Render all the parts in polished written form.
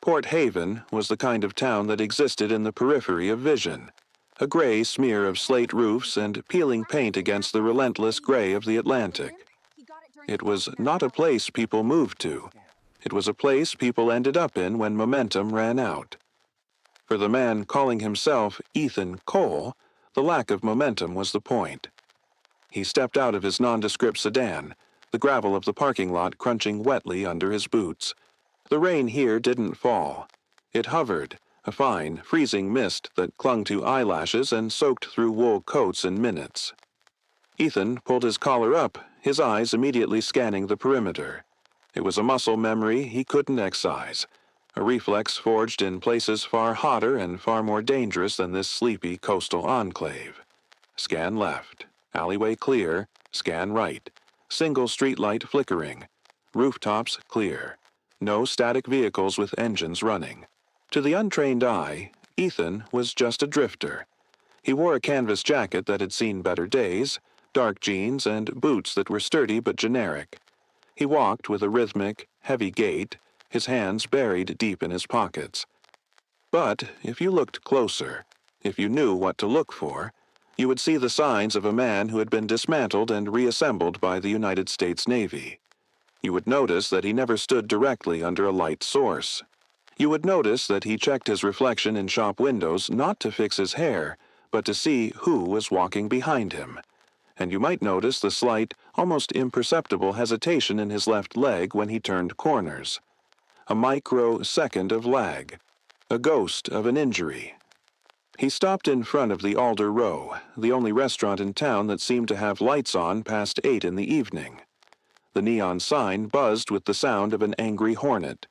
Port Haven was the kind of town that existed in the periphery of vision, a gray smear of slate roofs and peeling paint against the relentless gray of the Atlantic. It was not a place people moved to. It was a place people ended up in when momentum ran out. For the man calling himself Ethan Cole, the lack of momentum was the point. He stepped out of his nondescript sedan, the gravel of the parking lot crunching wetly under his boots. The rain here didn't fall. It hovered, a fine, freezing mist that clung to eyelashes and soaked through wool coats in minutes. Ethan pulled his collar up, his eyes immediately scanning the perimeter. It was a muscle memory he couldn't excise, a reflex forged in places far hotter and far more dangerous than this sleepy coastal enclave. Scan left, alleyway clear, scan right, single streetlight flickering, rooftops clear, no static vehicles with engines running. To the untrained eye, Ethan was just a drifter. He wore a canvas jacket that had seen better days, dark jeans, and boots that were sturdy but generic. He walked with a rhythmic, heavy gait, his hands buried deep in his pockets. But if you looked closer, if you knew what to look for, you would see the signs of a man who had been dismantled and reassembled by the United States Navy. You would notice that he never stood directly under a light source. You would notice that he checked his reflection in shop windows not to fix his hair, but to see who was walking behind him. And you might notice the slight, almost imperceptible hesitation in his left leg when he turned corners. A microsecond of lag, a ghost of an injury. He stopped in front of the Alder Row, the only restaurant in town that seemed to have lights on past 8 in the evening. The neon sign buzzed with the sound of an angry hornet,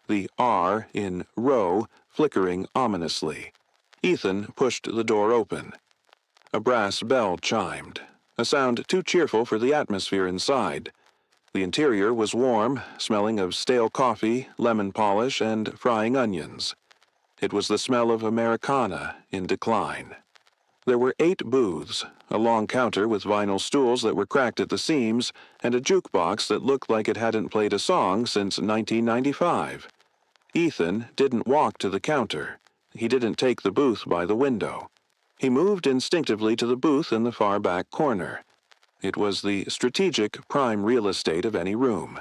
the R in row flickering ominously. Ethan pushed the door open. A brass bell chimed, a sound too cheerful for the atmosphere inside. The interior was warm, smelling of stale coffee, lemon polish, and frying onions. It was the smell of Americana in decline. There were 8 booths, a long counter with vinyl stools that were cracked at the seams, and a jukebox that looked like it hadn't played a song since 1995. Ethan didn't walk to the counter. He didn't take the booth by the window. He moved instinctively to the booth in the far back corner. It was the strategic prime real estate of any room.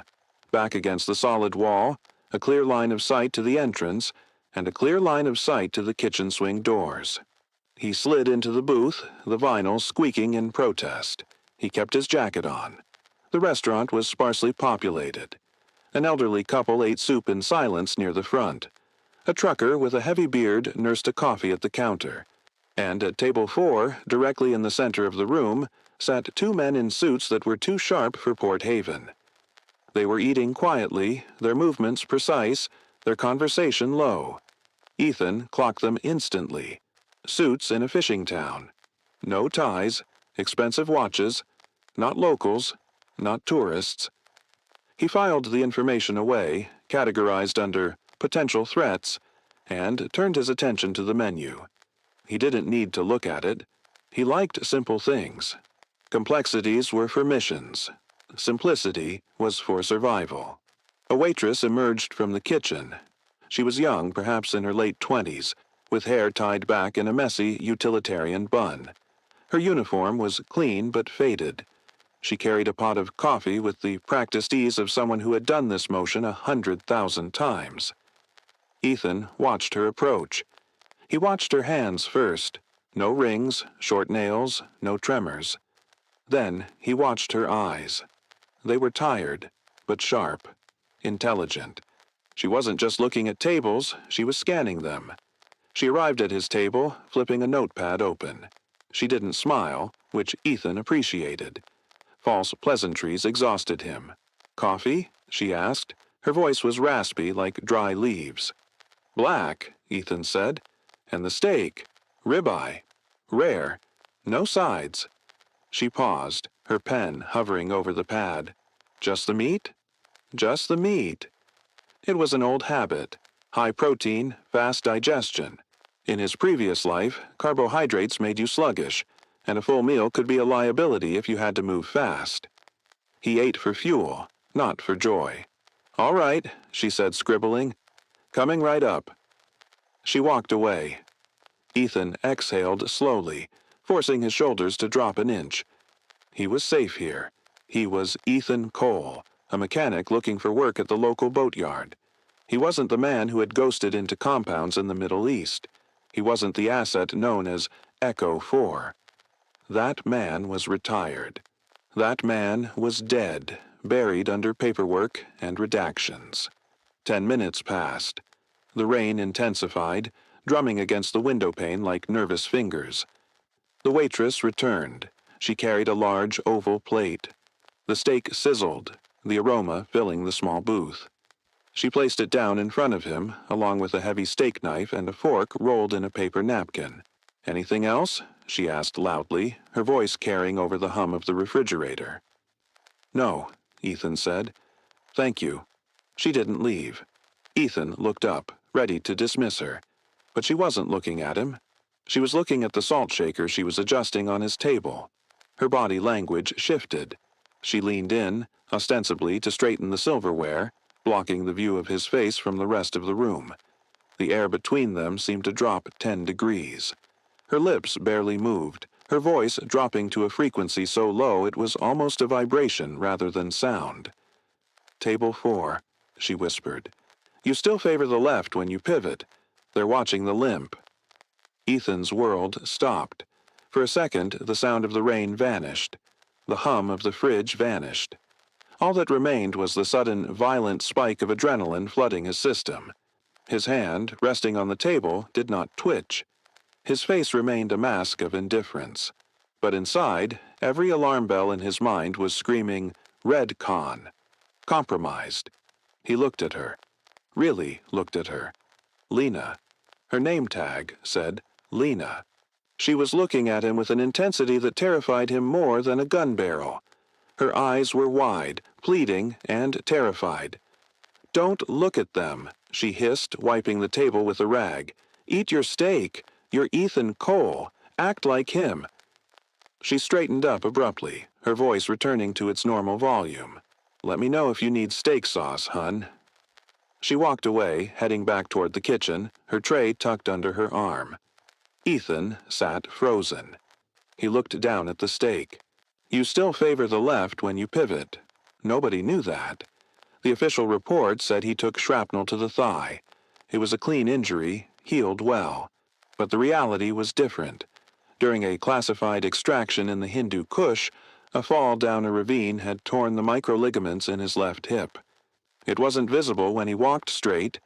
Back against the solid wall, a clear line of sight to the entrance, and a clear line of sight to the kitchen swing doors. He slid into the booth, the vinyl squeaking in protest. He kept his jacket on. The restaurant was sparsely populated. An elderly couple ate soup in silence near the front. A trucker with a heavy beard nursed a coffee at the counter. And at table 4, directly in the center of the room, sat 2 men in suits that were too sharp for Port Haven. They were eating quietly, their movements precise, their conversation low. Ethan clocked them instantly. Suits in a fishing town. No ties, expensive watches, not locals, not tourists. He filed the information away, categorized under potential threats, and turned his attention to the menu. He didn't need to look at it. He liked simple things. Complexities were for missions. Simplicity was for survival. A waitress emerged from the kitchen. She was young, perhaps in her late 20s, with hair tied back in a messy utilitarian bun. Her uniform was clean but faded. She carried a pot of coffee with the practiced ease of someone who had done this motion 100,000 times. Ethan watched her approach. He watched her hands first. No rings, short nails, no tremors. Then he watched her eyes. They were tired, but sharp, intelligent. She wasn't just looking at tables, she was scanning them. She arrived at his table, flipping a notepad open. She didn't smile, which Ethan appreciated. False pleasantries exhausted him. "Coffee?" she asked. Her voice was raspy like dry leaves. "Black," Ethan said. "And the steak? Ribeye. Rare. No sides." She paused, her pen hovering over the pad. "Just the meat?" "Just the meat." It was an old habit. High protein, fast digestion. In his previous life, carbohydrates made you sluggish, and a full meal could be a liability if you had to move fast. He ate for fuel, not for joy. "All right," she said, scribbling. Coming right up. She walked away. Ethan exhaled slowly, forcing his shoulders to drop an inch. He was safe here. He was Ethan Cole, a mechanic looking for work at the local boatyard. He wasn't the man who had ghosted into compounds in the Middle East. He wasn't the asset known as Echo 4. That man was retired. That man was dead, buried under paperwork and redactions. 10 minutes passed. The rain intensified, drumming against the window pane like nervous fingers. The waitress returned. She carried a large oval plate. The steak sizzled, the aroma filling the small booth. She placed it down in front of him, along with a heavy steak knife and a fork rolled in a paper napkin. "Anything else?" she asked loudly, her voice carrying over the hum of the refrigerator. "No," Ethan said. "Thank you." She didn't leave. Ethan looked up, ready to dismiss her. But she wasn't looking at him. She was looking at the salt shaker she was adjusting on his table. Her body language shifted. She leaned in, ostensibly to straighten the silverware, blocking the view of his face from the rest of the room. The air between them seemed to drop 10 degrees. Her lips barely moved, her voice dropping to a frequency so low it was almost a vibration rather than sound. "Table 4, she whispered. "You still favor the left when you pivot. They're watching the limp." Ethan's world stopped. For a second, the sound of the rain vanished. The hum of the fridge vanished. All that remained was the sudden, violent spike of adrenaline flooding his system. His hand, resting on the table, did not twitch. His face remained a mask of indifference. But inside, every alarm bell in his mind was screaming, "Redcon." Compromised. He looked at her. Really looked at her. Lena. Her name tag said Lena. She was looking at him with an intensity that terrified him more than a gun barrel. Her eyes were wide, pleading, and terrified. "Don't look at them," she hissed, wiping the table with a rag. "Eat your steak. You're Ethan Cole. Act like him." She straightened up abruptly, her voice returning to its normal volume. "Let me know if you need steak sauce, hun." She walked away, heading back toward the kitchen, her tray tucked under her arm. Ethan sat frozen. He looked down at the steak. "You still favor the left when you pivot." Nobody knew that. The official report said he took shrapnel to the thigh. It was a clean injury, healed well. But the reality was different. During a classified extraction in the Hindu Kush, a fall down a ravine had torn the microligaments in his left hip. It wasn't visible when he walked straight.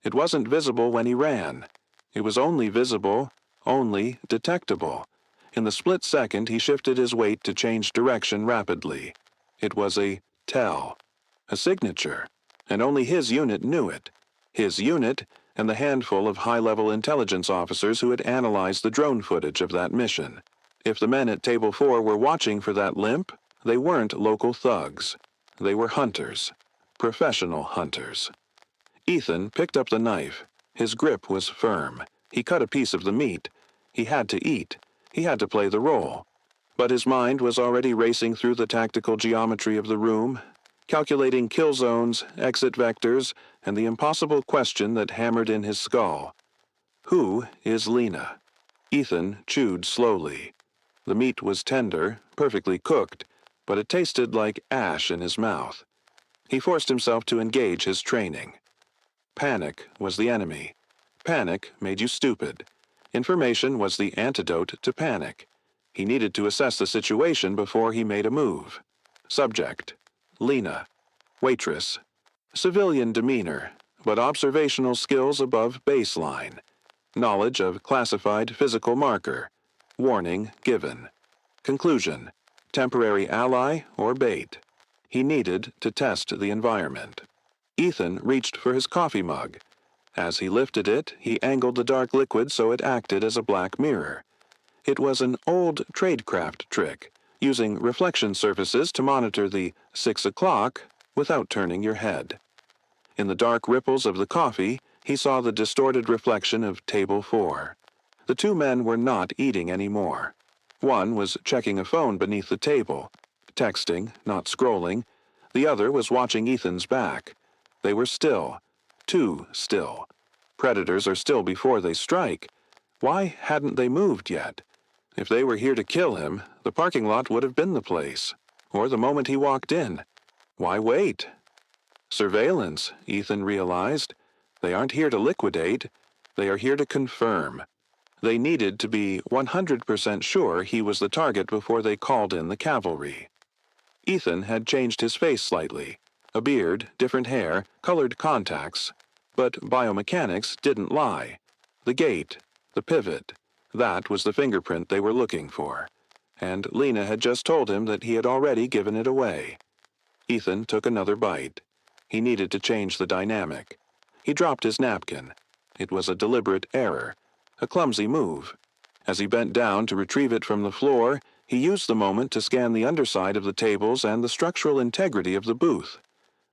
It wasn't visible when he ran. It was only visible, only detectable. In the split second, he shifted his weight to change direction rapidly. It was a tell, a signature, and only his unit knew it. His unit and the handful of high-level intelligence officers who had analyzed the drone footage of that mission. If the men at Table 4 were watching for that limp, they weren't local thugs. They were hunters. Professional hunters. Ethan picked up the knife. His grip was firm. He cut a piece of the meat. He had to eat. He had to play the role. But his mind was already racing through the tactical geometry of the room, calculating kill zones, exit vectors, and the impossible question that hammered in his skull. Who is Lena? Ethan chewed slowly. The meat was tender, perfectly cooked, but it tasted like ash in his mouth. He forced himself to engage his training. Panic was the enemy. Panic made you stupid. Information was the antidote to panic. He needed to assess the situation before he made a move. Subject: Lena. Waitress. Civilian demeanor, but observational skills above baseline. Knowledge of classified physical marker. Warning given. Conclusion: temporary ally or bait. He needed to test the environment. Ethan reached for his coffee mug. As he lifted it, he angled the dark liquid so it acted as a black mirror. It was an old tradecraft trick, using reflection surfaces to monitor the 6 o'clock without turning your head. In the dark ripples of the coffee, he saw the distorted reflection of Table 4. The two men were not eating anymore. One was checking a phone beneath the table, texting, not scrolling. The other was watching Ethan's back. They were still, too still. Predators are still before they strike. Why hadn't they moved yet? If they were here to kill him, the parking lot would have been the place. Or the moment he walked in. Why wait? Surveillance, Ethan realized. They aren't here to liquidate. They are here to confirm. They needed to be 100% sure he was the target before they called in the cavalry. Ethan had changed his face slightly. A beard, different hair, colored contacts. But biomechanics didn't lie. The gait, the pivot, that was the fingerprint they were looking for. And Lena had just told him that he had already given it away. Ethan took another bite. He needed to change the dynamic. He dropped his napkin. It was a deliberate error, a clumsy move. As he bent down to retrieve it from the floor, he used the moment to scan the underside of the tables and the structural integrity of the booth.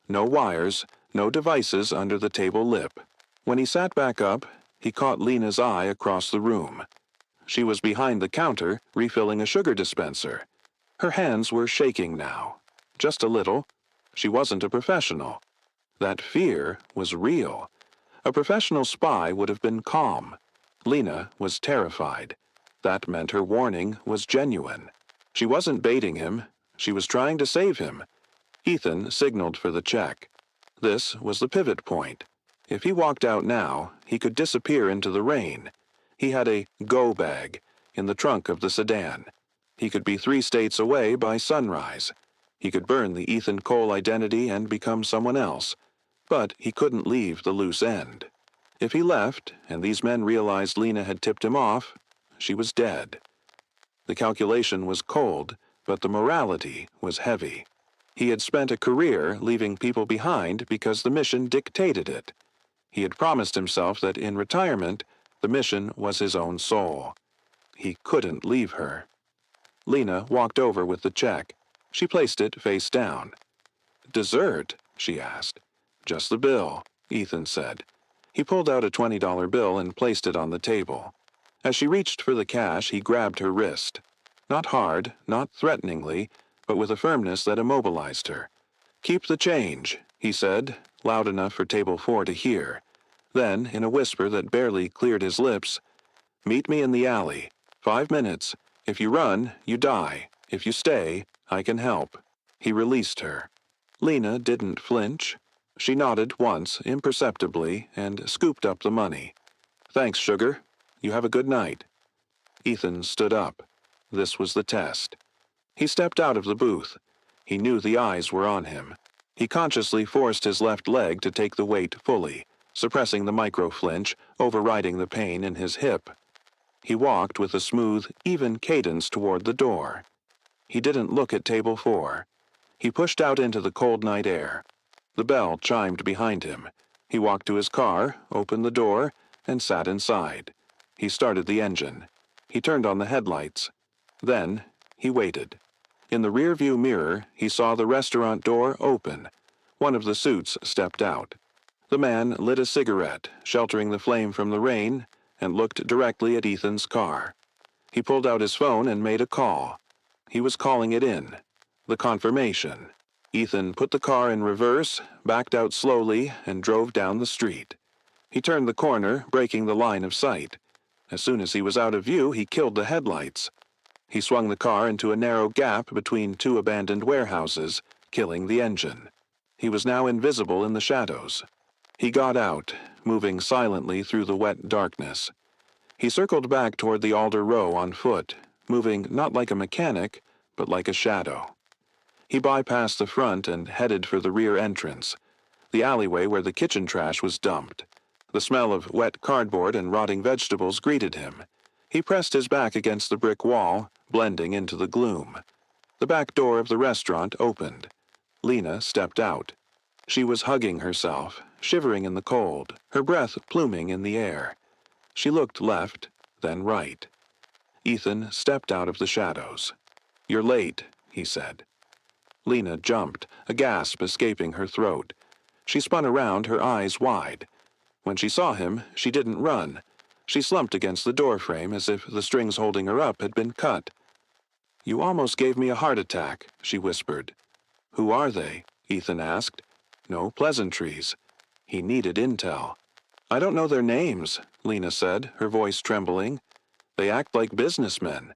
No wires, no devices under the table lip. When he sat back up, he caught Lena's eye across the room. She was behind the counter, refilling a sugar dispenser. Her hands were shaking now. Just a little. She wasn't a professional. That fear was real. A professional spy would have been calm. Lena was terrified. That meant her warning was genuine. She wasn't baiting him. She was trying to save him. Ethan signaled for the check. This was the pivot point. If he walked out now, he could disappear into the rain. He had a go bag in the trunk of the sedan. He could be 3 states away by sunrise. He could burn the Ethan Cole identity and become someone else. But he couldn't leave the loose end. If he left, and these men realized Lena had tipped him off, she was dead. The calculation was cold, but the morality was heavy. He had spent a career leaving people behind because the mission dictated it. He had promised himself that in retirement, the mission was his own soul. He couldn't leave her. Lena walked over with the check. She placed it face down. "Dessert?" she asked. "Just the bill," Ethan said. He pulled out a $20 bill and placed it on the table. As she reached for the cash, he grabbed her wrist. Not hard, not threateningly, but with a firmness that immobilized her. "Keep the change," he said, loud enough for Table 4 to hear. Then, in a whisper that barely cleared his lips, "Meet me in the alley. 5 minutes. If you run, you die. If you stay, I can help." He released her. Lena didn't flinch. She nodded once, imperceptibly, and scooped up the money. "Thanks, sugar. You have a good night." Ethan stood up. This was the test. He stepped out of the booth. He knew the eyes were on him. He consciously forced his left leg to take the weight fully, suppressing the micro-flinch, overriding the pain in his hip. He walked with a smooth, even cadence toward the door. He didn't look at Table 4. He pushed out into the cold night air. The bell chimed behind him. He walked to his car, opened the door, and sat inside. He started the engine. He turned on the headlights. Then, he waited. In the rearview mirror, he saw the restaurant door open. One of the suits stepped out. The man lit a cigarette, sheltering the flame from the rain, and looked directly at Ethan's car. He pulled out his phone and made a call. He was calling it in. The confirmation. Ethan put the car in reverse, backed out slowly, and drove down the street. He turned the corner, breaking the line of sight. As soon as he was out of view, he killed the headlights. He swung the car into a narrow gap between 2 abandoned warehouses, killing the engine. He was now invisible in the shadows. He got out, moving silently through the wet darkness. He circled back toward the Alder Row on foot, moving not like a mechanic, but like a shadow. He bypassed the front and headed for the rear entrance, the alleyway where the kitchen trash was dumped. The smell of wet cardboard and rotting vegetables greeted him. He pressed his back against the brick wall, blending into the gloom. The back door of the restaurant opened. Lena stepped out. She was hugging herself, shivering in the cold, her breath pluming in the air. She looked left, then right. Ethan stepped out of the shadows. "You're late," he said. Lena jumped, a gasp escaping her throat. She spun around, her eyes wide. When she saw him, she didn't run. She slumped against the doorframe as if the strings holding her up had been cut. "You almost gave me a heart attack," she whispered. "Who are they?" Ethan asked. No pleasantries. He needed intel. I don't know their names, Lena said, her voice trembling. They act like businessmen.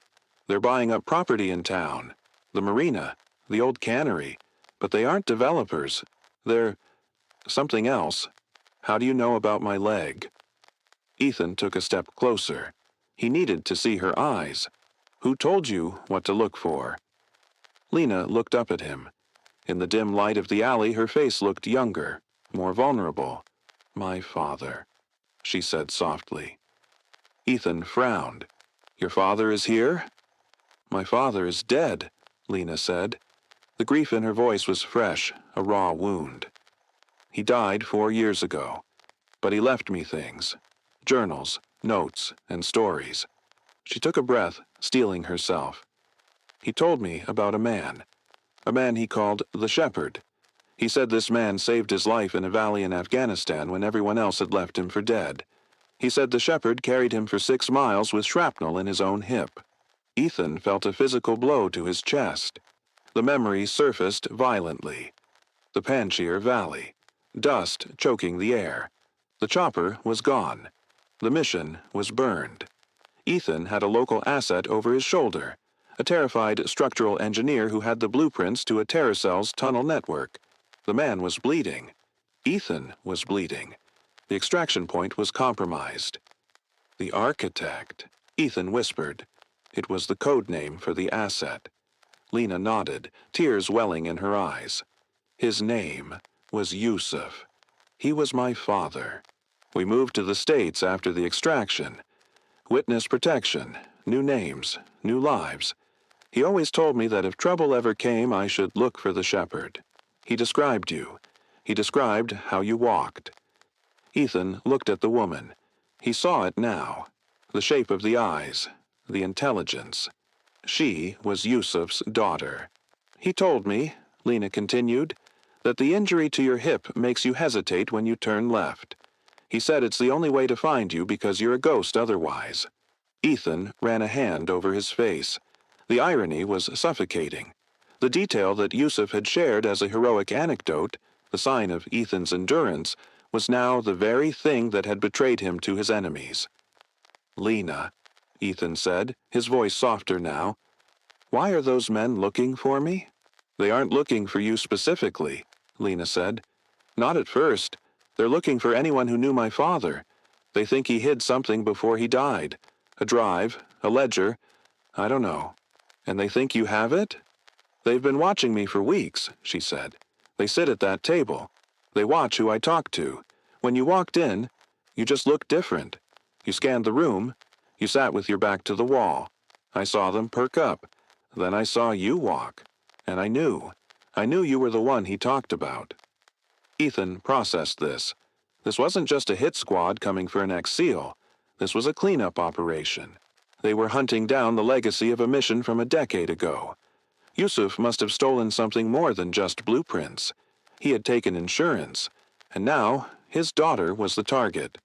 They're buying up property in town. The marina, the old cannery. But they aren't developers. They're something else. How do you know about my leg? Ethan took a step closer. He needed to see her eyes. Who told you what to look for? Lena looked up at him. In the dim light of the alley, her face looked younger, more vulnerable. My father, she said softly. Ethan frowned. Your father is here? My father is dead, Lena said. The grief in her voice was fresh, a raw wound. He died 4 years ago, but he left me things. Journals, notes, and stories. She took a breath, steeling herself. He told me about a man he called the Shepherd. He said this man saved his life in a valley in Afghanistan when everyone else had left him for dead. He said the Shepherd carried him for 6 miles with shrapnel in his own hip. Ethan felt a physical blow to his chest. The memory surfaced violently. The Panjshir Valley. Dust choking the air. The chopper was gone. The mission was burned. Ethan had a local asset over his shoulder, a terrified structural engineer who had the blueprints to a Terracel's tunnel network. The man was bleeding. Ethan was bleeding. The extraction point was compromised. The architect, Ethan whispered. It was the code name for the asset. Lena nodded, tears welling in her eyes. His name was Yusuf. He was my father. We moved to the States after the extraction. Witness protection, new names, new lives. He always told me that if trouble ever came, I should look for the Shepherd. He described you. He described how you walked. Ethan looked at the woman. He saw it now. The shape of the eyes, the intelligence. She was Yusuf's daughter. He told me, Lena continued, that the injury to your hip makes you hesitate when you turn left. He said it's the only way to find you because you're a ghost otherwise. Ethan ran a hand over his face. The irony was suffocating. The detail that Yusuf had shared as a heroic anecdote, the sign of Ethan's endurance, was now the very thing that had betrayed him to his enemies. Lena, Ethan said, his voice softer now. Why are those men looking for me? They aren't looking for you specifically, Lena said. Not at first. They're looking for anyone who knew my father. They think he hid something before he died. A drive, a ledger, I don't know. And they think you have it? They've been watching me for weeks, she said. They sit at that table. They watch who I talk to. When you walked in, you just looked different. You scanned the room. You sat with your back to the wall. I saw them perk up. Then I saw you walk. And I knew. I knew you were the one he talked about. Ethan processed this. This wasn't just a hit squad coming for an ex-SEAL. This was a cleanup operation. They were hunting down the legacy of a mission from a decade ago. Yusuf must have stolen something more than just blueprints. He had taken insurance, and now his daughter was the target.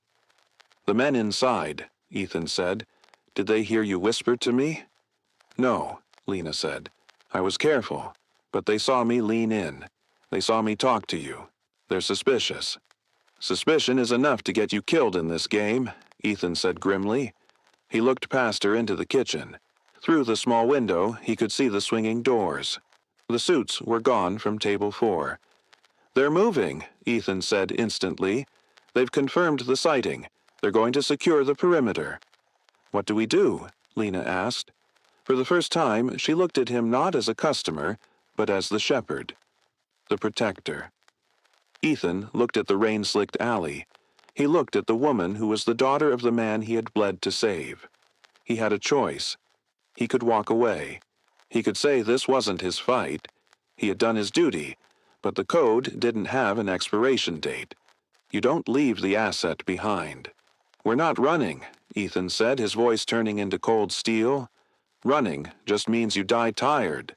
The men inside, Ethan said. Did they hear you whisper to me? No, Lena said. I was careful, but they saw me lean in. They saw me talk to you. They're suspicious. Suspicion is enough to get you killed in this game, Ethan said grimly. He looked past her into the kitchen. Through the small window, he could see the swinging doors. The suits were gone from table 4. They're moving, Ethan said instantly. They've confirmed the sighting. They're going to secure the perimeter. What do we do? Lena asked. For the first time, she looked at him not as a customer, but as the shepherd, the protector. Ethan looked at the rain-slicked alley. He looked at the woman who was the daughter of the man he had bled to save. He had a choice. He could walk away. He could say this wasn't his fight. He had done his duty, but the code didn't have an expiration date. You don't leave the asset behind. We're not running, Ethan said, his voice turning into cold steel. Running just means you die tired.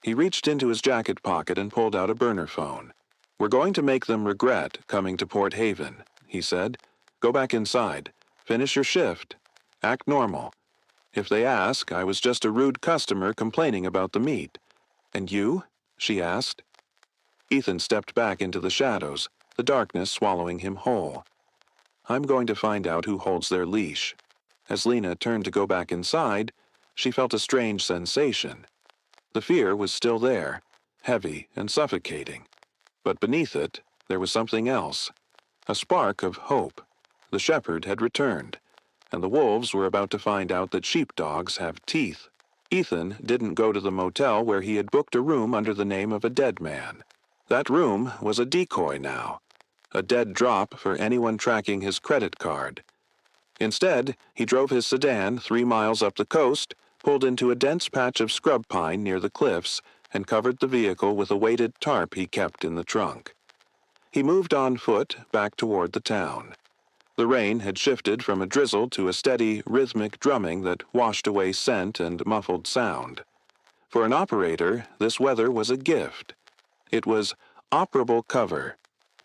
He reached into his jacket pocket and pulled out a burner phone. We're going to make them regret coming to Port Haven, he said. Go back inside. Finish your shift. Act normal. If they ask, I was just a rude customer complaining about the meat. And you? She asked. Ethan stepped back into the shadows, the darkness swallowing him whole. I'm going to find out who holds their leash. As Lena turned to go back inside, she felt a strange sensation. The fear was still there, heavy and suffocating. But beneath it, there was something else. A spark of hope. The shepherd had returned, and the wolves were about to find out that sheepdogs have teeth. Ethan didn't go to the motel where he had booked a room under the name of a dead man. That room was a decoy now, a dead drop for anyone tracking his credit card. Instead, he drove his sedan 3 miles up the coast, pulled into a dense patch of scrub pine near the cliffs, and covered the vehicle with a weighted tarp he kept in the trunk. He moved on foot back toward the town. The rain had shifted from a drizzle to a steady, rhythmic drumming that washed away scent and muffled sound. For an operator, this weather was a gift. It was operable cover.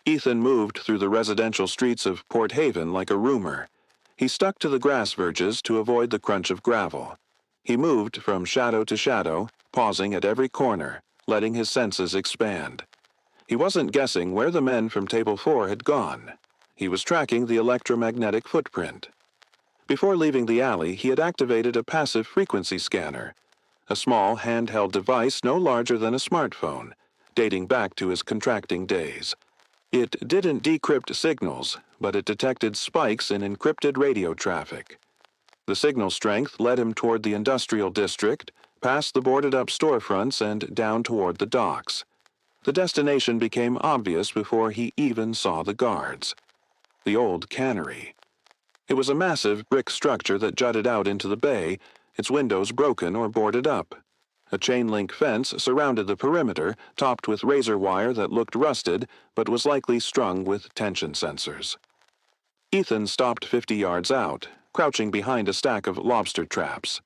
Ethan moved through the residential streets of Port Haven like a roomer. He stuck to the grass verges to avoid the crunch of gravel. He moved from shadow to shadow, pausing at every corner, letting his senses expand. He wasn't guessing where the men from Table 4 had gone. He was tracking the electromagnetic footprint. Before leaving the alley, he had activated a passive frequency scanner, a small handheld device no larger than a smartphone, dating back to his contracting days. It didn't decrypt signals, but it detected spikes in encrypted radio traffic. The signal strength led him toward the industrial district, past the boarded-up storefronts and down toward the docks. The destination became obvious before he even saw the guards. The old cannery. It was a massive brick structure that jutted out into the bay, its windows broken or boarded up. A chain-link fence surrounded the perimeter, topped with razor wire that looked rusted but was likely strung with tension sensors. Ethan stopped 50 yards out, crouching behind a stack of lobster traps.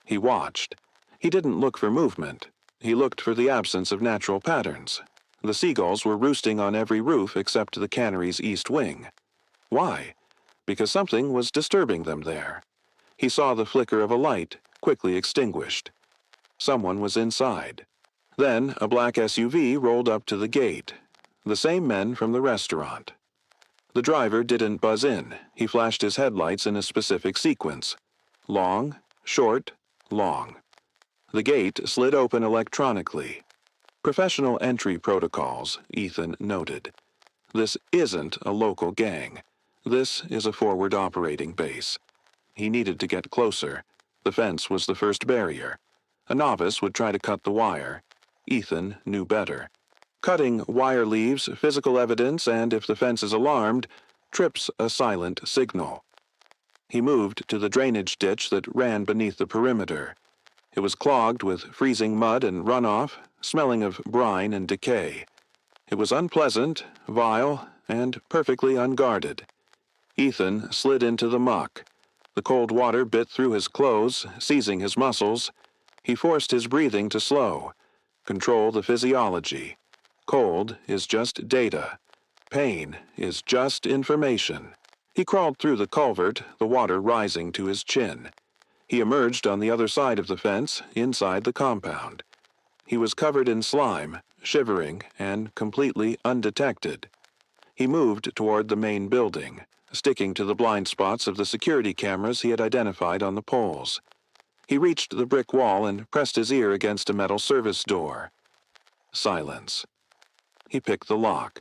He watched. He didn't look for movement. He looked for the absence of natural patterns. The seagulls were roosting on every roof except the cannery's east wing. Why? Because something was disturbing them there. He saw the flicker of a light, quickly extinguished. Someone was inside. Then a black SUV rolled up to the gate. The same men from the restaurant. The driver didn't buzz in. He flashed his headlights in a specific sequence. Long, short, long. The gate slid open electronically. Professional entry protocols, Ethan noted. This isn't a local gang. This is a forward operating base. He needed to get closer. The fence was the first barrier. A novice would try to cut the wire. Ethan knew better. Cutting wire leaves physical evidence and, if the fence is alarmed, trips a silent signal. He moved to the drainage ditch that ran beneath the perimeter. It was clogged with freezing mud and runoff, smelling of brine and decay. It was unpleasant, vile, and perfectly unguarded. Ethan slid into the muck. The cold water bit through his clothes, seizing his muscles. He forced his breathing to slow, control the physiology. Cold is just data. Pain is just information. He crawled through the culvert, the water rising to his chin. He emerged on the other side of the fence, inside the compound. He was covered in slime, shivering, and completely undetected. He moved toward the main building, sticking to the blind spots of the security cameras he had identified on the poles. He reached the brick wall and pressed his ear against a metal service door. Silence. He picked the lock.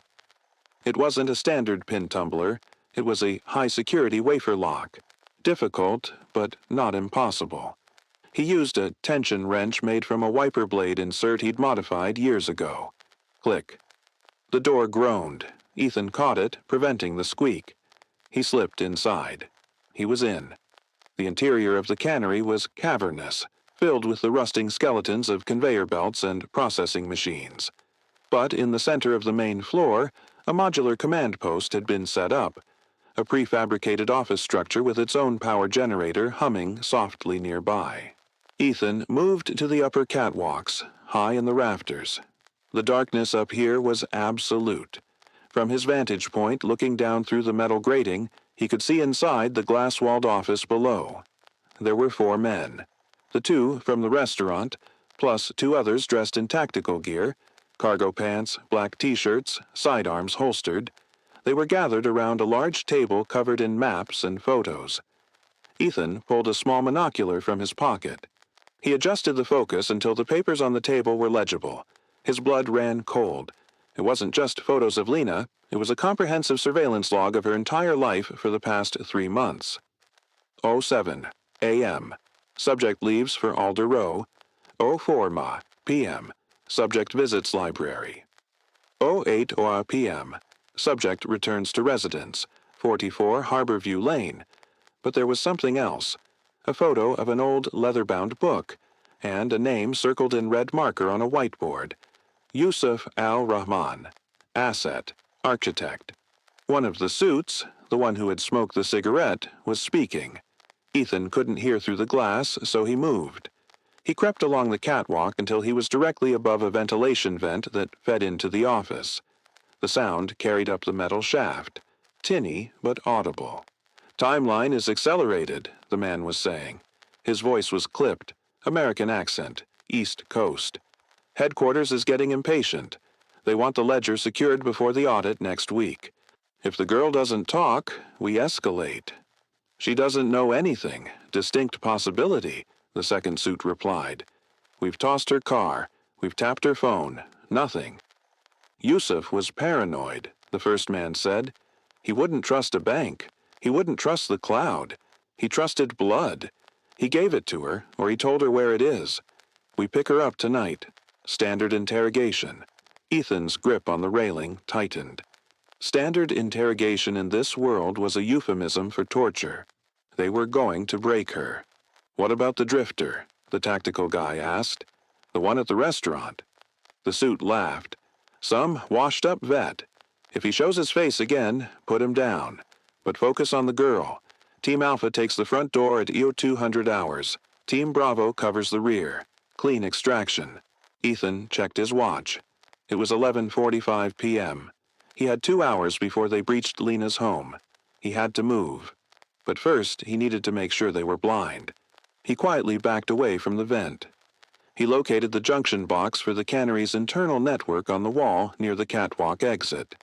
It wasn't a standard pin tumbler. It was a high-security wafer lock. Difficult, but not impossible. He used a tension wrench made from a wiper blade insert he'd modified years ago. Click. The door groaned. Ethan caught it, preventing the squeak. He slipped inside. He was in. The interior of the cannery was cavernous, filled with the rusting skeletons of conveyor belts and processing machines. But in the center of the main floor, a modular command post had been set up, a prefabricated office structure with its own power generator humming softly nearby. Ethan moved to the upper catwalks, high in the rafters. The darkness up here was absolute. From his vantage point, looking down through the metal grating, he could see inside the glass-walled office below. There were 4 men. The 2 from the restaurant, plus 2 others dressed in tactical gear, cargo pants, black t-shirts, sidearms holstered. They were gathered around a large table covered in maps and photos. Ethan pulled a small monocular from his pocket. He adjusted the focus until the papers on the table were legible. His blood ran cold. It wasn't just photos of Lena, it was a comprehensive surveillance log of her entire life for the past 3 months. 07 a.m. Subject leaves for Alder Row. 04 p.m. Subject visits library. 08 p.m. Subject returns to residence, 44 Harborview Lane. But there was something else. A photo of an old leather-bound book, and a name circled in red marker on a whiteboard. Yusuf al-Rahman. Asset. Architect. One of the suits, the one who had smoked the cigarette, was speaking. Ethan couldn't hear through the glass, so he moved. He crept along the catwalk until he was directly above a ventilation vent that fed into the office. The sound carried up the metal shaft, tinny but audible. "Timeline is accelerated," the man was saying. His voice was clipped, American accent, East Coast. "Headquarters is getting impatient. They want the ledger secured before the audit next week. If the girl doesn't talk, we escalate." "She doesn't know anything. Distinct possibility," the second suit replied. "We've tossed her car. We've tapped her phone. Nothing." Yusuf was paranoid, the first man said. He wouldn't trust a bank. He wouldn't trust the cloud. He trusted blood. He gave it to her, or he told her where it is. "We pick her up tonight." Standard interrogation. Ethan's grip on the railing tightened. Standard interrogation in this world was a euphemism for torture. They were going to break her. "What about the drifter?" the tactical guy asked. "The one at the restaurant?" The suit laughed. "Some washed-up vet. If he shows his face again, put him down. But focus on the girl. Team Alpha takes the front door at EO 200 hours. Team Bravo covers the rear. Clean extraction." Ethan checked his watch. It was 11:45 p.m. He had 2 hours before they breached Lena's home. He had to move. But first, he needed to make sure they were blind. He quietly backed away from the vent. He located the junction box for the cannery's internal network on the wall near the catwalk exit.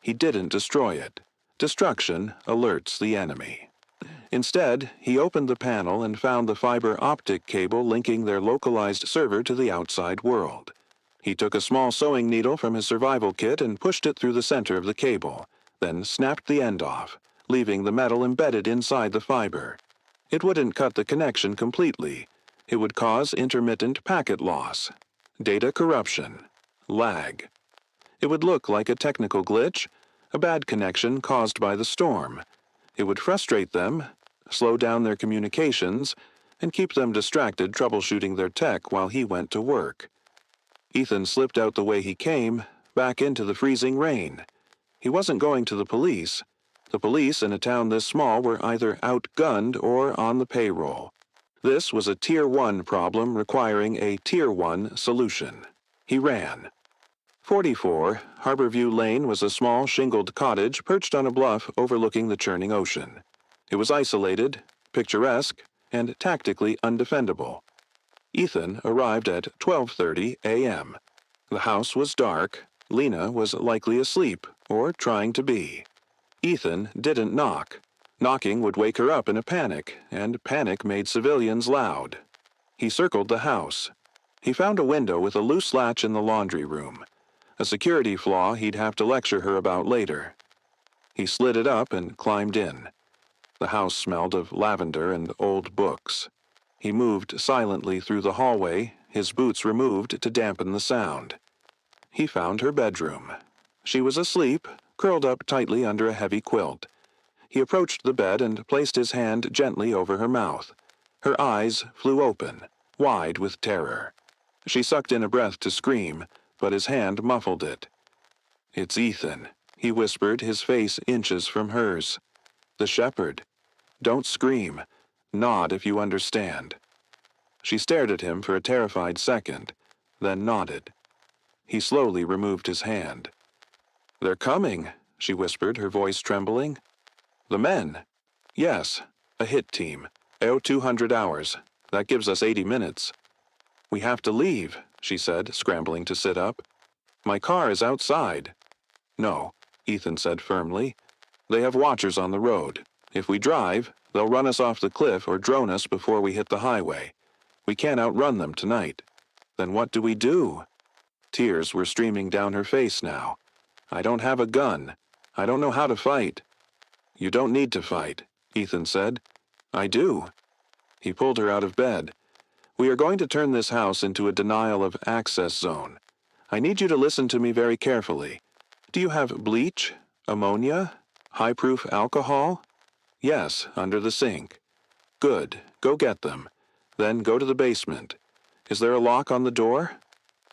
He didn't destroy it. Destruction alerts the enemy. Instead, he opened the panel and found the fiber optic cable linking their localized server to the outside world. He took a small sewing needle from his survival kit and pushed it through the center of the cable, then snapped the end off, leaving the metal embedded inside the fiber. It wouldn't cut the connection completely. It would cause intermittent packet loss, data corruption, lag. It would look like a technical glitch, a bad connection caused by the storm. It would frustrate them, slow down their communications, and keep them distracted troubleshooting their tech while he went to work. Ethan slipped out the way he came, back into the freezing rain. He wasn't going to the police. The police in a town this small were either outgunned or on the payroll. This was a Tier 1 problem requiring a Tier 1 solution. He ran. 44 Harborview Lane was a small shingled cottage perched on a bluff overlooking the churning ocean. It was isolated, picturesque, and tactically undefendable. Ethan arrived at 12:30 a.m. The house was dark. Lena was likely asleep, or trying to be. Ethan didn't knock. Knocking would wake her up in a panic, and panic made civilians loud. He circled the house. He found a window with a loose latch in the laundry room, a security flaw he'd have to lecture her about later. He slid it up and climbed in. The house smelled of lavender and old books. He moved silently through the hallway, his boots removed to dampen the sound. He found her bedroom. She was asleep, curled up tightly under a heavy quilt. He approached the bed and placed his hand gently over her mouth. Her eyes flew open, wide with terror. She sucked in a breath to scream, but his hand muffled it. "It's Ethan," he whispered, his face inches from hers. "The shepherd. Don't scream. Nod if you understand." She stared at him for a terrified second, then nodded. He slowly removed his hand. "They're coming," she whispered, her voice trembling. "The men?" "Yes, a hit team. AO 200 hours. That gives us 80 minutes. "We have to leave," she said, scrambling to sit up. "My car is outside." "No." Ethan said firmly. "They have watchers on the road. If we drive, they'll run us off the cliff or drone us before we hit the highway. We can't outrun them tonight." "Then what do we do?" Tears were streaming down her face now. "I don't have a gun. I don't know how to fight." "You don't need to fight," Ethan said. "I do." He pulled her out of bed. "We are going to turn this house into a denial of access zone. I need you to listen to me very carefully. Do you have bleach, ammonia, high-proof alcohol?" "Yes, under the sink." "Good. Go get them. Then go to the basement. Is there a lock on the door?"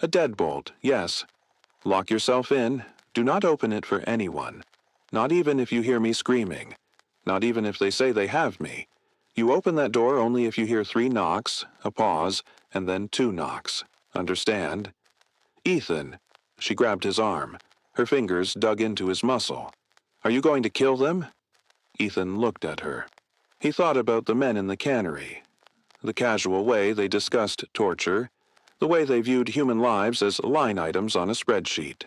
"A deadbolt, yes." "Lock yourself in. Do not open it for anyone. Not even if you hear me screaming. Not even if they say they have me. You open that door only if you hear 3 knocks, a pause, and then 2 knocks. Understand?" "Ethan." She grabbed his arm. Her fingers dug into his muscle. "Are you going to kill them?" Ethan looked at her. He thought about the men in the cannery, the casual way they discussed torture, the way they viewed human lives as line items on a spreadsheet.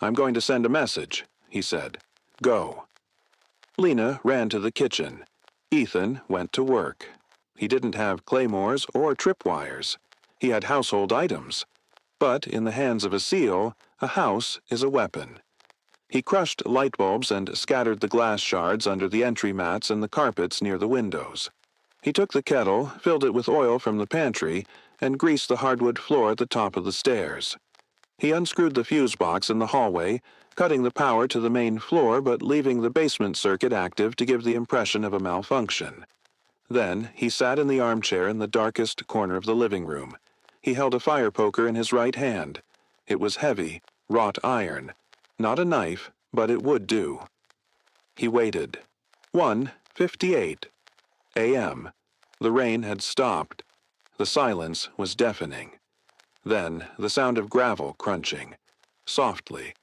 "I'm going to send a message," he said. "Go." Lena ran to the kitchen. Ethan went to work. He didn't have claymores or tripwires. He had household items. But in the hands of a SEAL, a house is a weapon. He crushed light bulbs and scattered the glass shards under the entry mats and the carpets near the windows. He took the kettle, filled it with oil from the pantry, and greased the hardwood floor at the top of the stairs. He unscrewed the fuse box in the hallway, cutting the power to the main floor but leaving the basement circuit active to give the impression of a malfunction. Then he sat in the armchair in the darkest corner of the living room. He held a fire poker in his right hand. It was heavy, wrought iron. Not a knife, but it would do. He waited. 1:58 a.m. The rain had stopped. The silence was deafening. Then the sound of gravel crunching. Softly.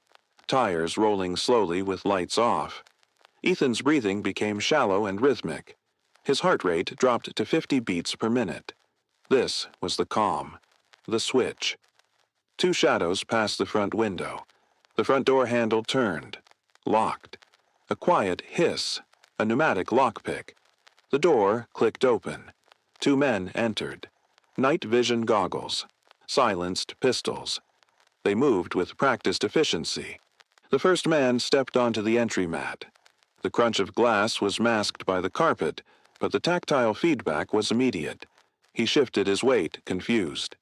Tires rolling slowly with lights off. Ethan's breathing became shallow and rhythmic. His heart rate dropped to 50 beats per minute. This was the calm. The switch. 2 shadows passed the front window. The front door handle turned. Locked. A quiet hiss. A pneumatic lockpick. The door clicked open. 2 men entered. Night vision goggles. Silenced pistols. They moved with practiced efficiency. The first man stepped onto the entry mat. The crunch of glass was masked by the carpet, but the tactile feedback was immediate. He shifted his weight, confused.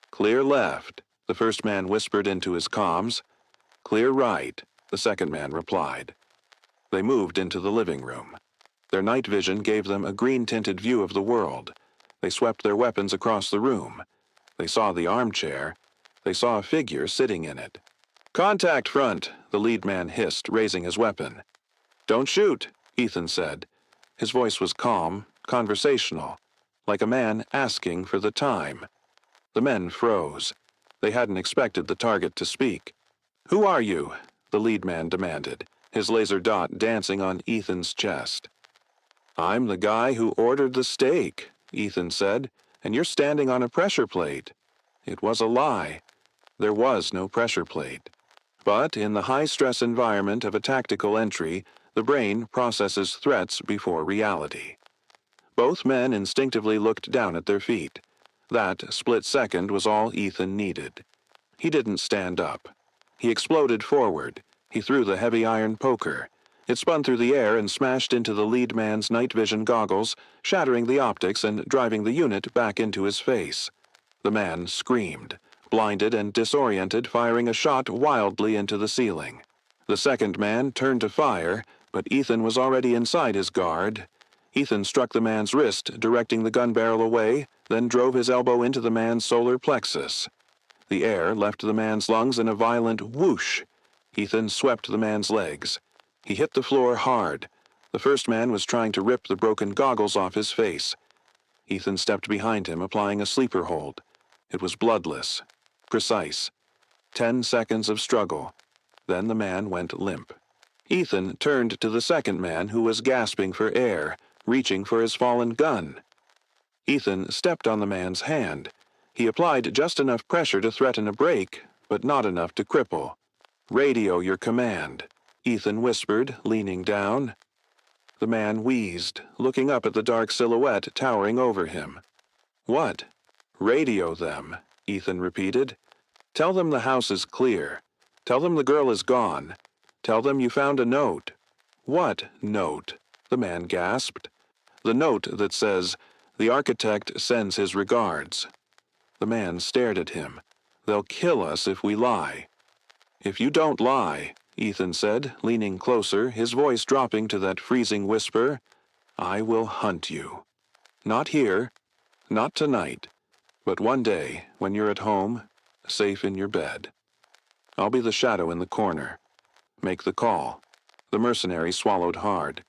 "Clear left," the first man whispered into his comms. "Clear right," the second man replied. They moved into the living room. Their night vision gave them a green-tinted view of the world. They swept their weapons across the room. They saw the armchair. They saw a figure sitting in it. "Contact front," the lead man hissed, raising his weapon. "Don't shoot," Ethan said. His voice was calm, conversational, like a man asking for the time. The men froze. They hadn't expected the target to speak. "Who are you?" the lead man demanded, his laser dot dancing on Ethan's chest. "I'm the guy who ordered the steak," Ethan said, "and you're standing on a pressure plate." It was a lie. There was no pressure plate. But in the high-stress environment of a tactical entry, the brain processes threats before reality. Both men instinctively looked down at their feet. That split second was all Ethan needed. He didn't stand up. He exploded forward. He threw the heavy iron poker. It spun through the air and smashed into the lead man's night vision goggles, shattering the optics and driving the unit back into his face. The man screamed, blinded and disoriented, firing a shot wildly into the ceiling. The second man turned to fire, but Ethan was already inside his guard. Ethan struck the man's wrist, directing the gun barrel away, then drove his elbow into the man's solar plexus. The air left the man's lungs in a violent whoosh. Ethan swept the man's legs. He hit the floor hard. The first man was trying to rip the broken goggles off his face. Ethan stepped behind him, applying a sleeper hold. It was bloodless, precise. 10 seconds of struggle. Then the man went limp. Ethan turned to the second man, who was gasping for air, reaching for his fallen gun. Ethan stepped on the man's hand. He applied just enough pressure to threaten a break, but not enough to cripple. "Radio your command." Ethan whispered, leaning down. The man wheezed, looking up at the dark silhouette towering over him. What? Radio them, Ethan repeated. Tell them the house is clear. Tell them the girl is gone. Tell them you found a note. What note? The man gasped. The note that says, "The architect sends his regards." The man stared at him. They'll kill us if we lie. If you don't lie, Ethan said, leaning closer, his voice dropping to that freezing whisper, I will hunt you. Not here, not tonight, but one day when you're at home, safe in your bed. I'll be the shadow in the corner. Make the call. The mercenary swallowed hard.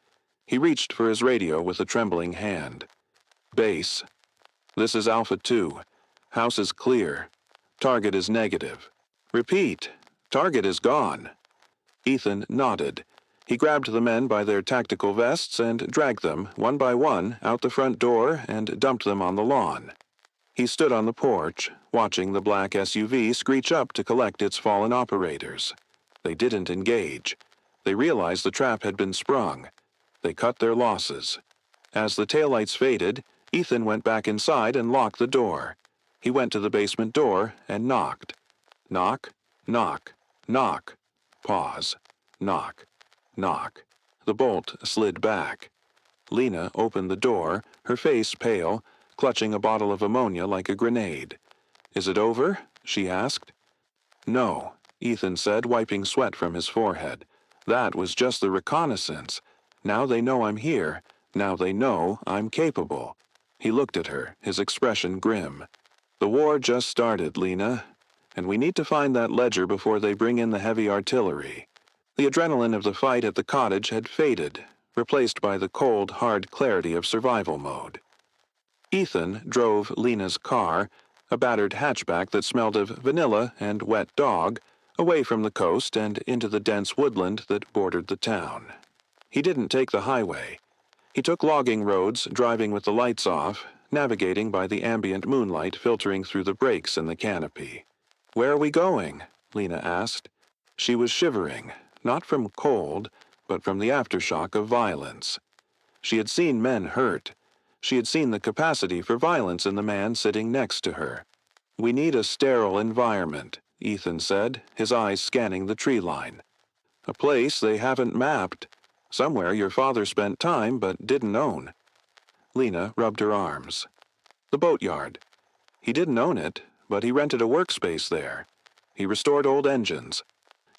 He reached for his radio with a trembling hand. Base. This is Alpha 2. House is clear. Target is negative. Repeat. Target is gone. Ethan nodded. He grabbed the men by their tactical vests and dragged them, one by one, out the front door and dumped them on the lawn. He stood on the porch, watching the black SUV screech up to collect its fallen operators. They didn't engage. They realized the trap had been sprung. They cut their losses. As the taillights faded, Ethan went back inside and locked the door. He went to the basement door and knocked. Knock, knock, knock. Pause. Knock, knock. The bolt slid back. Lena opened the door, her face pale, clutching a bottle of ammonia like a grenade. Is it over? She asked. No, Ethan said, wiping sweat from his forehead. That was just the reconnaissance. Now they know I'm here. Now they know I'm capable. He looked at her, his expression grim. The war just started, Lena, and we need to find that ledger before they bring in the heavy artillery. The adrenaline of the fight at the cottage had faded, replaced by the cold, hard clarity of survival mode. Ethan drove Lena's car, a battered hatchback that smelled of vanilla and wet dog, away from the coast and into the dense woodland that bordered the town. He didn't take the highway. He took logging roads, driving with the lights off, navigating by the ambient moonlight filtering through the breaks in the canopy. Where are we going? Lena asked. She was shivering, not from cold, but from the aftershock of violence. She had seen men hurt. She had seen the capacity for violence in the man sitting next to her. We need a sterile environment, Ethan said, his eyes scanning the tree line. A place they haven't mapped. Somewhere your father spent time but didn't own. Lena rubbed her arms. The boatyard. He didn't own it, but he rented a workspace there. He restored old engines.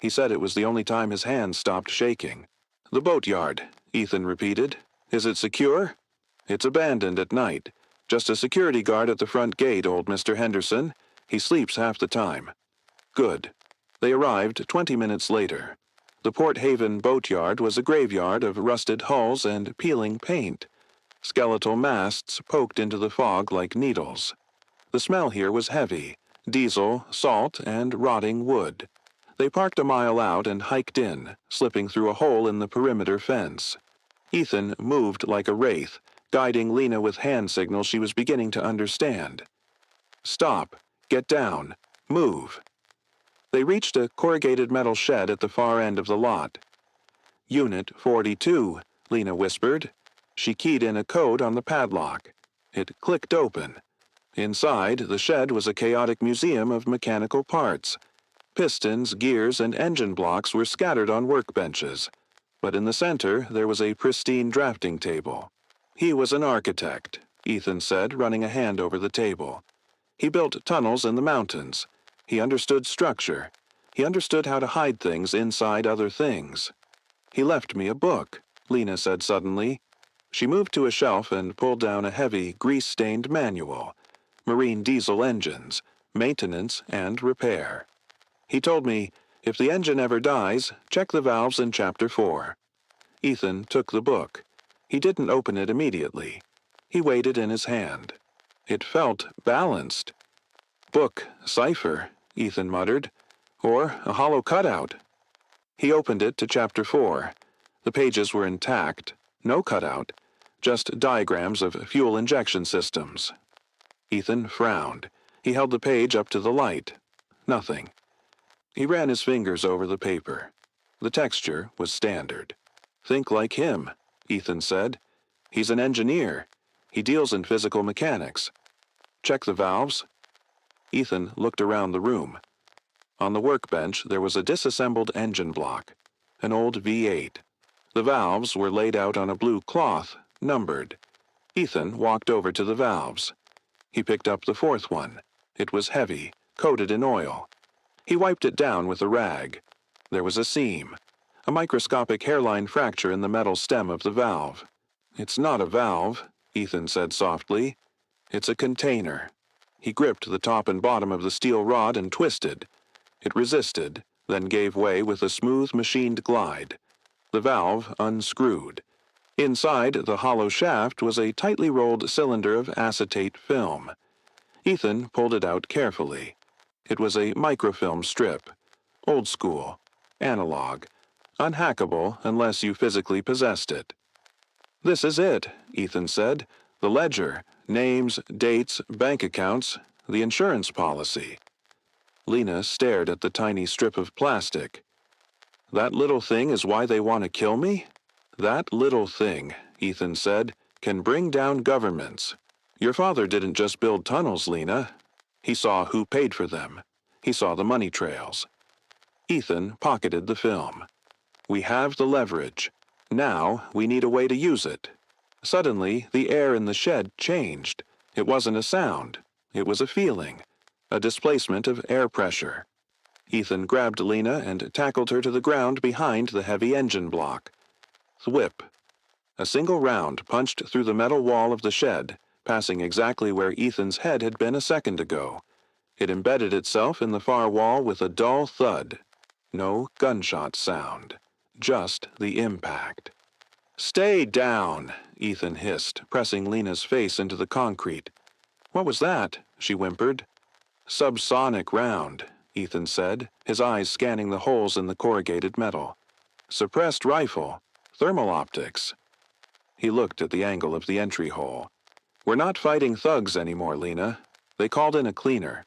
He said it was the only time his hands stopped shaking. The boatyard, Ethan repeated. Is it secure? It's abandoned at night. Just a security guard at the front gate, old Mr. Henderson. He sleeps half the time. Good. They arrived 20 minutes later. The Port Haven boatyard was a graveyard of rusted hulls and peeling paint. Skeletal masts poked into the fog like needles. The smell here was heavy, diesel, salt, and rotting wood. They parked a mile out and hiked in, slipping through a hole in the perimeter fence. Ethan moved like a wraith, guiding Lena with hand signals she was beginning to understand. Stop. Get down. Move. They reached a corrugated metal shed at the far end of the lot. Unit 42, Lena whispered. She keyed in a code on the padlock. It clicked open. Inside, the shed was a chaotic museum of mechanical parts. Pistons, gears, and engine blocks were scattered on workbenches. But in the center, there was a pristine drafting table. He was an architect, Ethan said, running a hand over the table. He built tunnels in the mountains. He understood structure. He understood how to hide things inside other things. He left me a book, Lena said suddenly. She moved to a shelf and pulled down a heavy, grease-stained manual. Marine diesel engines, maintenance and repair. He told me, if the engine ever dies, check the valves in Chapter 4. Ethan took the book. He didn't open it immediately. He weighed it in his hand. It felt balanced. Book, cipher, Ethan muttered. Or a hollow cutout. He opened it to Chapter 4. The pages were intact, no cutout, just diagrams of fuel injection systems. Ethan frowned. He held the page up to the light. Nothing. He ran his fingers over the paper. The texture was standard. "Think like him," Ethan said. "He's an engineer. He deals in physical mechanics. Check the valves." Ethan looked around the room. On the workbench there was a disassembled engine block, an old V8. The valves were laid out on a blue cloth, numbered. Ethan walked over to the valves. He picked up the fourth one. It was heavy, coated in oil. He wiped it down with a rag. There was a seam, a microscopic hairline fracture in the metal stem of the valve. "It's not a valve," Ethan said softly. "It's a container." He gripped the top and bottom of the steel rod and twisted. It resisted, then gave way with a smooth machined glide. The valve unscrewed. Inside the hollow shaft was a tightly rolled cylinder of acetate film. Ethan pulled it out carefully. It was a microfilm strip. Old school. Analog. Unhackable unless you physically possessed it. "This is it," Ethan said. "The ledger. Names, dates, bank accounts, the insurance policy." Lena stared at the tiny strip of plastic. "That little thing is why they want to kill me?" "That little thing," Ethan said, "can bring down governments. Your father didn't just build tunnels, Lena. He saw who paid for them. He saw the money trails." Ethan pocketed the film. "We have the leverage. Now we need a way to use it." Suddenly, the air in the shed changed. It wasn't a sound. It was a feeling. A displacement of air pressure. Ethan grabbed Lena and tackled her to the ground behind the heavy engine block. Thwip. A single round punched through the metal wall of the shed, passing exactly where Ethan's head had been a second ago. It embedded itself in the far wall with a dull thud. No gunshot sound. Just the impact. "Stay down," Ethan hissed, pressing Lena's face into the concrete. "What was that?" she whimpered. "Subsonic round," Ethan said, his eyes scanning the holes in the corrugated metal. "Suppressed rifle. Thermal optics." He looked at the angle of the entry hole. "We're not fighting thugs anymore, Lena. They called in a cleaner."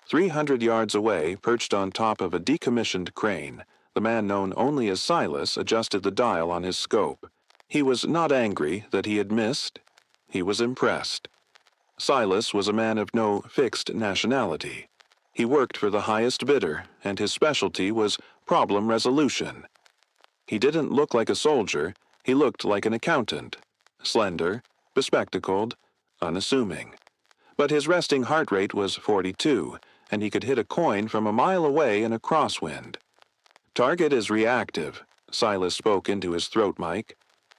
300 yards away, perched on top of a decommissioned crane, the man known only as Silas adjusted the dial on his scope. He was not angry that he had missed. He was impressed. Silas was a man of no fixed nationality. He worked for the highest bidder, and his specialty was problem resolution. He didn't look like a soldier. He looked like an accountant. Slender, bespectacled, unassuming. But his resting heart rate was 42, and he could hit a coin from a mile away in a crosswind. "Target is reactive," Silas spoke into his throat mic.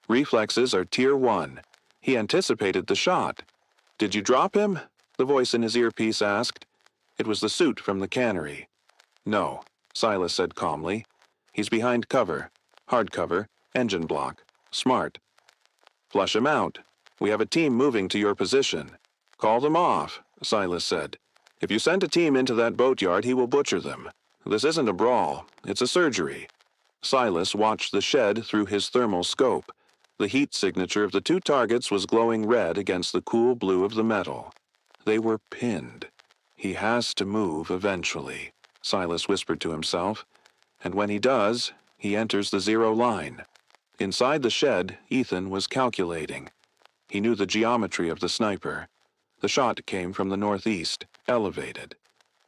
"Reflexes are Tier 1. He anticipated the shot." "Did you drop him?" the voice in his earpiece asked. It was the suit from the cannery. "No," Silas said calmly. "He's behind cover. Hard cover. Engine block. Smart." "Flush him out. We have a team moving to your position." "Call them off," Silas said. "If you send a team into that boatyard, he will butcher them. This isn't a brawl. It's a surgery." Silas watched the shed through his thermal scope. The heat signature of the two targets was glowing red against the cool blue of the metal. They were pinned. "He has to move eventually," Silas whispered to himself. "And when he does, he enters the zero line." Inside the shed, Ethan was calculating. He knew the geometry of the sniper. The shot came from the northeast, elevated.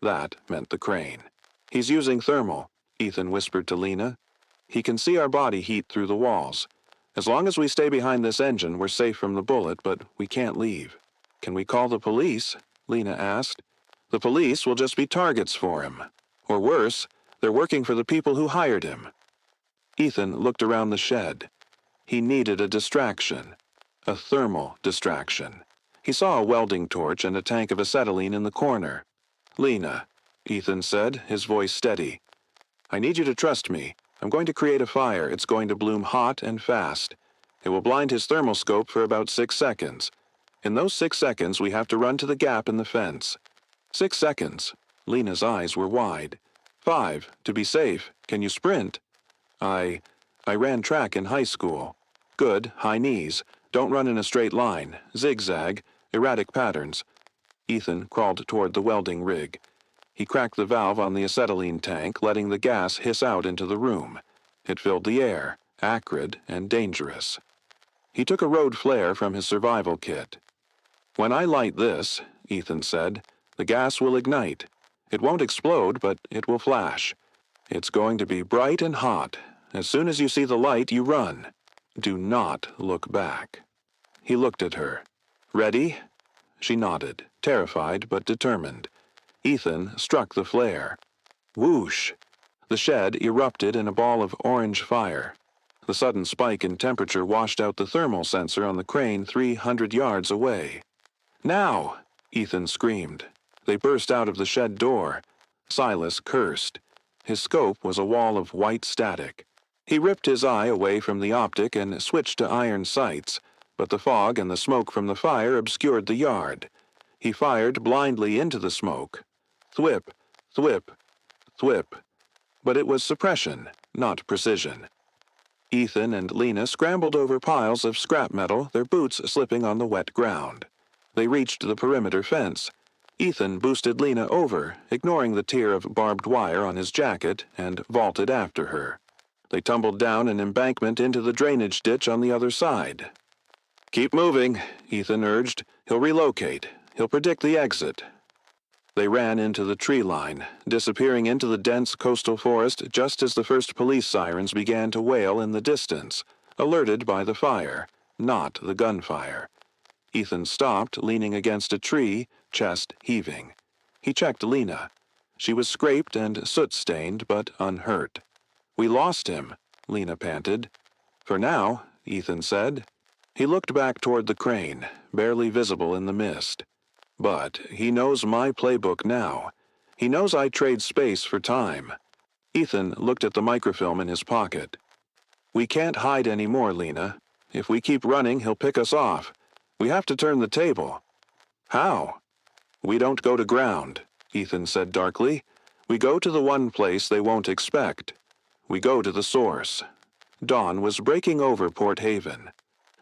That meant the crane. "He's using thermal," Ethan whispered to Lena. "He can see our body heat through the walls. As long as we stay behind this engine, we're safe from the bullet, but we can't leave." "Can we call the police?" Lena asked. "The police will just be targets for him. Or worse, they're working for the people who hired him." Ethan looked around the shed. He needed a distraction. A thermal distraction. He saw a welding torch and a tank of acetylene in the corner. "Lena," Ethan said, his voice steady. "I need you to trust me. I'm going to create a fire. It's going to bloom hot and fast. It will blind his thermal scope for about 6 seconds. In those 6 seconds, we have to run to the gap in the fence." 6 seconds. Lena's eyes were wide. 5, to be safe. Can you sprint?" I ran track in high school." "Good, high knees. Don't run in a straight line. Zigzag, erratic patterns." Ethan crawled toward the welding rig. He cracked the valve on the acetylene tank, letting the gas hiss out into the room. It filled the air, acrid and dangerous. He took a road flare from his survival kit. "When I light this," Ethan said, "the gas will ignite. It won't explode, but it will flash. It's going to be bright and hot. As soon as you see the light, you run. Do not look back." He looked at her. "Ready?" She nodded, terrified but determined. Ethan struck the flare. Whoosh! The shed erupted in a ball of orange fire. The sudden spike in temperature washed out the thermal sensor on the crane 300 yards away. "Now!" Ethan screamed. They burst out of the shed door. Silas cursed. His scope was a wall of white static. He ripped his eye away from the optic and switched to iron sights, but the fog and the smoke from the fire obscured the yard. He fired blindly into the smoke. Thwip, thwip, thwip. But it was suppression, not precision. Ethan and Lena scrambled over piles of scrap metal, their boots slipping on the wet ground. They reached the perimeter fence. Ethan boosted Lena over, ignoring the tier of barbed wire on his jacket, and vaulted after her. They tumbled down an embankment into the drainage ditch on the other side. "Keep moving," Ethan urged. "He'll relocate. He'll predict the exit." They ran into the tree line, disappearing into the dense coastal forest just as the first police sirens began to wail in the distance, alerted by the fire, not the gunfire. Ethan stopped, leaning against a tree, chest heaving. He checked Lena. She was scraped and soot-stained, but unhurt. "We lost him," Lena panted. "For now," Ethan said. He looked back toward the crane, barely visible in the mist. "But he knows my playbook now. He knows I trade space for time." Ethan looked at the microfilm in his pocket. "We can't hide anymore, Lena. If we keep running, he'll pick us off. We have to turn the table." "How?" "We don't go to ground," Ethan said darkly. "We go to the one place they won't expect. We go to the source." Dawn was breaking over Port Haven.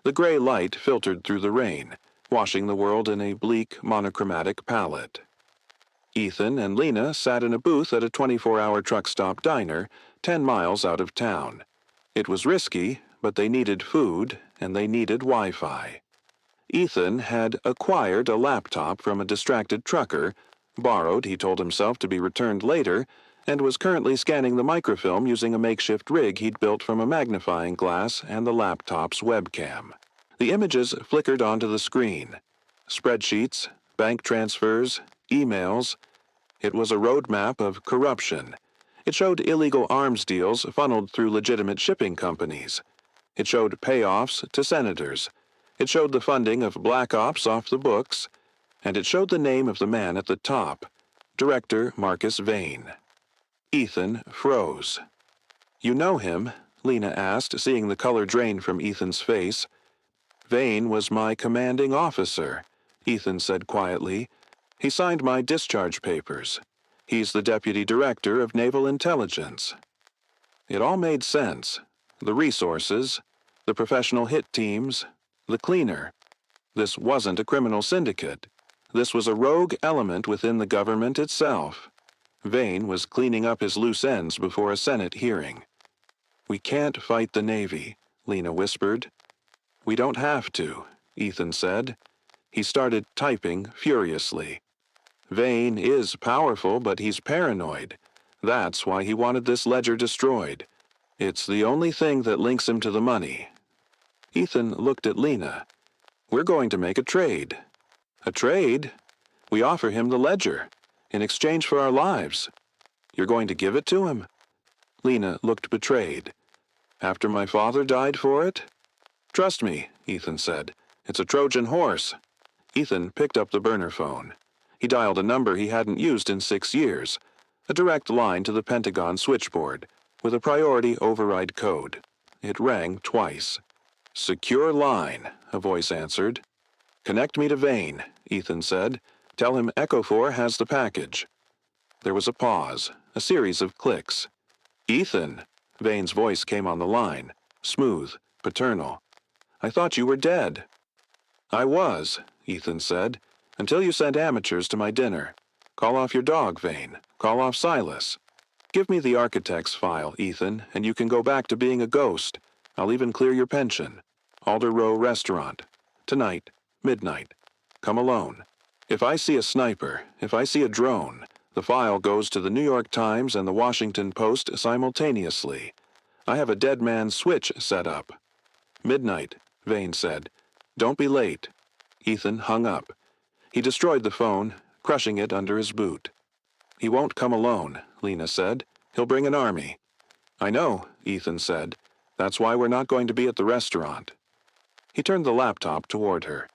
The gray light filtered through the rain, washing the world in a bleak, monochromatic palette. Ethan and Lena sat in a booth at a 24-hour truck stop diner 10 miles out of town. It was risky, but they needed food, and they needed Wi-Fi. Ethan had acquired a laptop from a distracted trucker, borrowed, he told himself, to be returned later, and was currently scanning the microfilm using a makeshift rig he'd built from a magnifying glass and the laptop's webcam. The images flickered onto the screen. Spreadsheets, bank transfers, emails. It was a roadmap of corruption. It showed illegal arms deals funneled through legitimate shipping companies. It showed payoffs to senators. It showed the funding of black ops off the books. And it showed the name of the man at the top, Director Marcus Vane. Ethan froze. "You know him?" Lena asked, seeing the color drain from Ethan's face. "Vane was my commanding officer," Ethan said quietly. "He signed my discharge papers. He's the deputy director of naval intelligence." It all made sense. The resources, the professional hit teams, the cleaner. This wasn't a criminal syndicate. This was a rogue element within the government itself. Vane was cleaning up his loose ends before a Senate hearing. "We can't fight the Navy," Lena whispered. "We don't have to," Ethan said. He started typing furiously. "Vane is powerful, but he's paranoid. That's why he wanted this ledger destroyed. It's the only thing that links him to the money." Ethan looked at Lena. "We're going to make a trade." "A trade? We offer him the ledger, in exchange for our lives. You're going to give it to him?" Lena looked betrayed. "After my father died for it?" "Trust me," Ethan said. "It's a Trojan horse." Ethan picked up the burner phone. He dialed a number he hadn't used in 6 years, a direct line to the Pentagon switchboard, with a priority override code. It rang twice. "Secure line," a voice answered. "Connect me to Vane," Ethan said. "Tell him Echo 4 has the package." There was a pause, a series of clicks. "Ethan," Vane's voice came on the line, smooth, paternal. "I thought you were dead." "I was," Ethan said, "until you sent amateurs to my dinner. Call off your dog, Vane. Call off Silas." Give me the architect's file, Ethan, and you can go back to being a ghost. I'll even clear your pension. Alder Row Restaurant. Tonight, midnight. Come alone. If I see a sniper, if I see a drone, the file goes to the New York Times and the Washington Post simultaneously. I have a dead man's switch set up. Midnight, Vane said. Don't be late. Ethan hung up. He destroyed the phone, crushing it under his boot. He won't come alone, Lena said. He'll bring an army. I know, Ethan said. That's why we're not going to be at the restaurant. He turned the laptop toward her.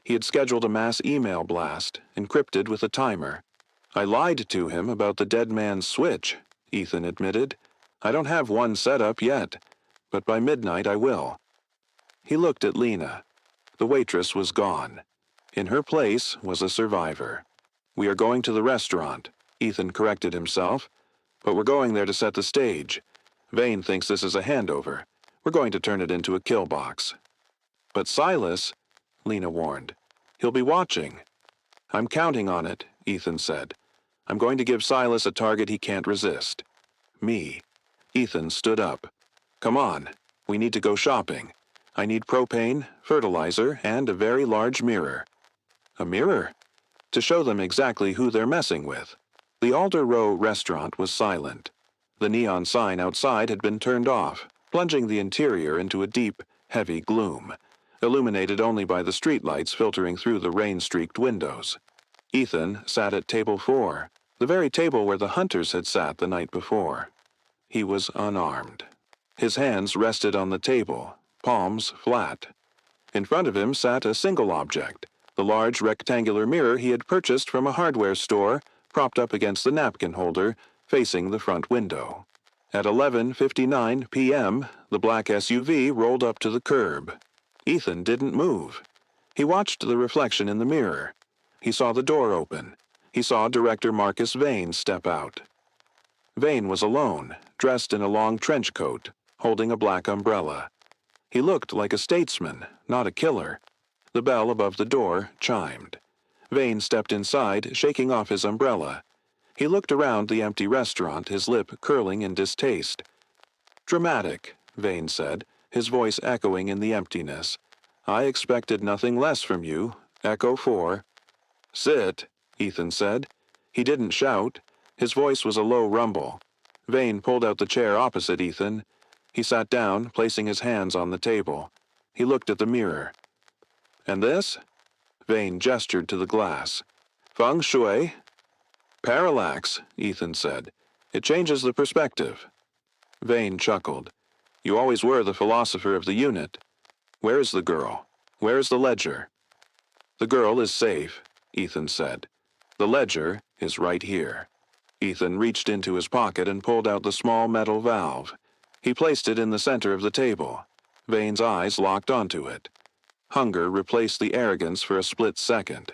He had scheduled a mass email blast, encrypted with a timer. I lied to him about the dead man's switch, Ethan admitted. I don't have one set up yet, but by midnight I will. He looked at Lena. The waitress was gone. In her place was a survivor. We are going to the restaurant, Ethan corrected himself, but we're going there to set the stage. Vane thinks this is a handover. We're going to turn it into a kill box. But Silas, Lena warned. He'll be watching. I'm counting on it, Ethan said. I'm going to give Silas a target he can't resist. Me. Ethan stood up. Come on. We need to go shopping. I need propane, fertilizer, and a very large mirror. A mirror? To show them exactly who they're messing with. The Alder Row restaurant was silent. The neon sign outside had been turned off, plunging the interior into a deep, heavy gloom, illuminated only by the streetlights filtering through the rain-streaked windows. Ethan sat at table 4, the very table where the hunters had sat the night before. He was unarmed. His hands rested on the table, palms flat. In front of him sat a single object, the large rectangular mirror he had purchased from a hardware store, propped up against the napkin holder, facing the front window. At 11:59 p.m., the black SUV rolled up to the curb. Ethan didn't move. He watched the reflection in the mirror. He saw the door open. He saw Director Marcus Vane step out. Vane was alone, dressed in a long trench coat, holding a black umbrella. He looked like a statesman, not a killer. The bell above the door chimed. Vane stepped inside, shaking off his umbrella. He looked around the empty restaurant, his lip curling in distaste. Dramatic, Vane said, his voice echoing in the emptiness. I expected nothing less from you. Echo 4. Sit, Ethan said. He didn't shout. His voice was a low rumble. Vane pulled out the chair opposite Ethan. He sat down, placing his hands on the table. He looked at the mirror. And this? Vane gestured to the glass. Feng shui? Parallax, Ethan said. It changes the perspective. Vane chuckled. You always were the philosopher of the unit. Where is the girl? Where is the ledger? The girl is safe, Ethan said. The ledger is right here. Ethan reached into his pocket and pulled out the small metal valve. He placed it in the center of the table. Vane's eyes locked onto it. Hunger replaced the arrogance for a split second.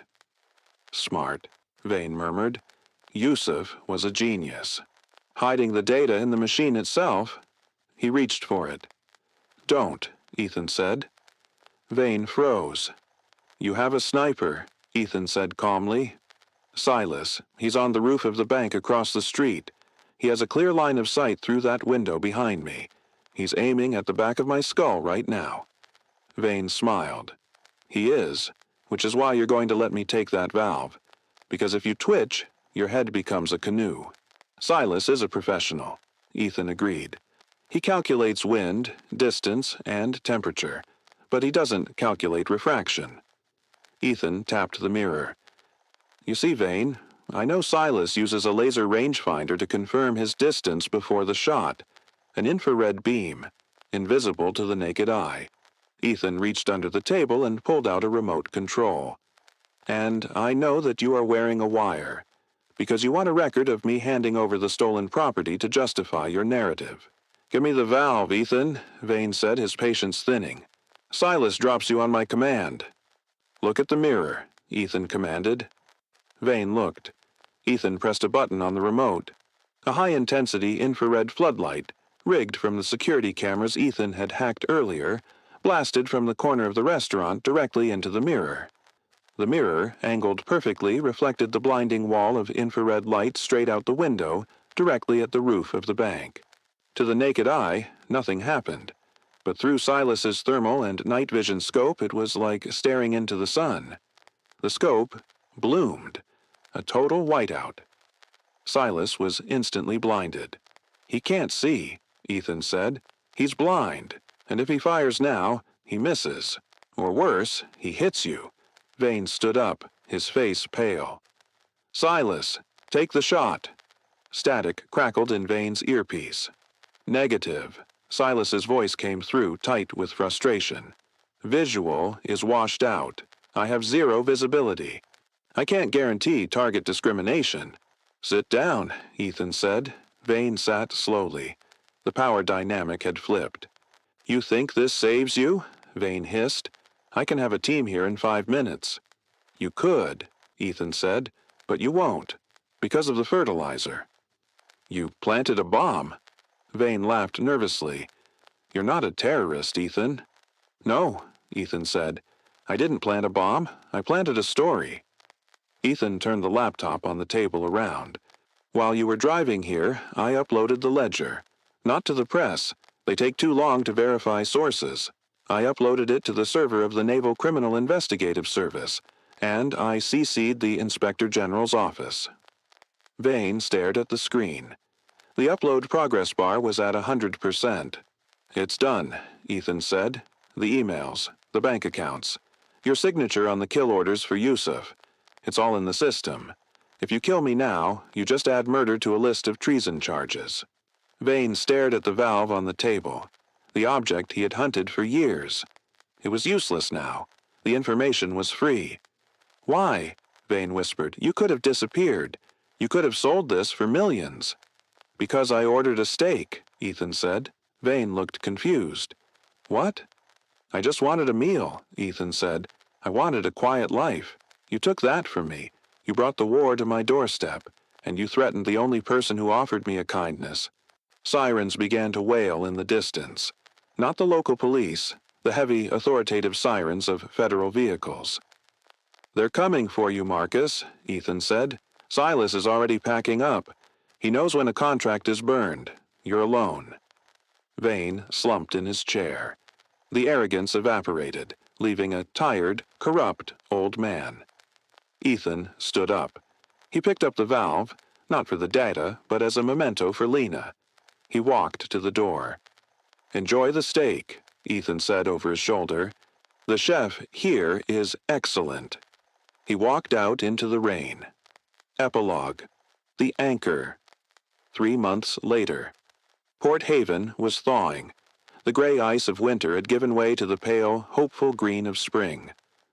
Smart, Vane murmured. Yusuf was a genius. Hiding the data in the machine itself, he reached for it. Don't, Ethan said. Vane froze. You have a sniper, Ethan said calmly. Silas, he's on the roof of the bank across the street. He has a clear line of sight through that window behind me. He's aiming at the back of my skull right now. Vane smiled. He is, which is why you're going to let me take that valve. Because if you twitch, your head becomes a canoe. Silas is a professional, Ethan agreed. He calculates wind, distance, and temperature, but he doesn't calculate refraction. Ethan tapped the mirror. You see, Vane, I know Silas uses a laser rangefinder to confirm his distance before the shot. An infrared beam, invisible to the naked eye. Ethan reached under the table and pulled out a remote control. And I know that you are wearing a wire, because you want a record of me handing over the stolen property to justify your narrative. Give me the valve, Ethan, Vane said, his patience thinning. Silas drops you on my command. Look at the mirror, Ethan commanded. Vane looked. Ethan pressed a button on the remote. A high-intensity infrared floodlight, rigged from the security cameras Ethan had hacked earlier, blasted from the corner of the restaurant directly into the mirror. The mirror, angled perfectly, reflected the blinding wall of infrared light straight out the window, directly at the roof of the bank. To the naked eye, nothing happened, but through Silas's thermal and night vision scope it was like staring into the sun. The scope bloomed, a total whiteout. Silas was instantly blinded. "He can't see," Ethan said. "He's blind, and if he fires now, he misses. Or worse, he hits you." Vane stood up, his face pale. "Silas, take the shot." Static crackled in Vane's earpiece. "Negative." Silas's voice came through, tight with frustration. "Visual is washed out. I have zero visibility. I can't guarantee target discrimination." "Sit down," Ethan said. Vane sat slowly. The power dynamic had flipped. "You think this saves you?" Vane hissed. "I can have a team here in 5 minutes." "You could," Ethan said, "but you won't, because of the fertilizer." "You planted a bomb." Vane laughed nervously. "You're not a terrorist, Ethan." "No," Ethan said. "I didn't plant a bomb. I planted a story." Ethan turned the laptop on the table around. "While you were driving here, I uploaded the ledger. Not to the press. They take too long to verify sources. I uploaded it to the server of the Naval Criminal Investigative Service, and I CC'd the Inspector General's office." Vane stared at the screen. The upload progress bar was at 100%. "It's done," Ethan said. "The emails, the bank accounts, your signature on the kill orders for Yusuf. It's all in the system. If you kill me now, you just add murder to a list of treason charges." Vane stared at the valve on the table, the object he had hunted for years. It was useless now. The information was free. "Why?" Vane whispered. "You could have disappeared. You could have sold this for millions." "Because I ordered a steak," Ethan said. Vane looked confused. "What?" "I just wanted a meal," Ethan said. "I wanted a quiet life. You took that from me. You brought the war to my doorstep, and you threatened the only person who offered me a kindness." Sirens began to wail in the distance. Not the local police, the heavy, authoritative sirens of federal vehicles. "They're coming for you, Marcus," Ethan said. "Silas is already packing up. He knows when a contract is burned. You're alone." Vane slumped in his chair. The arrogance evaporated, leaving a tired, corrupt old man. Ethan stood up. He picked up the valve, not for the data, but as a memento for Lena. He walked to the door. "Enjoy the steak," Ethan said over his shoulder. "The chef here is excellent." He walked out into the rain. Epilogue. The Anchor. 3 months later. Port Haven was thawing. The gray ice of winter had given way to the pale, hopeful green of spring.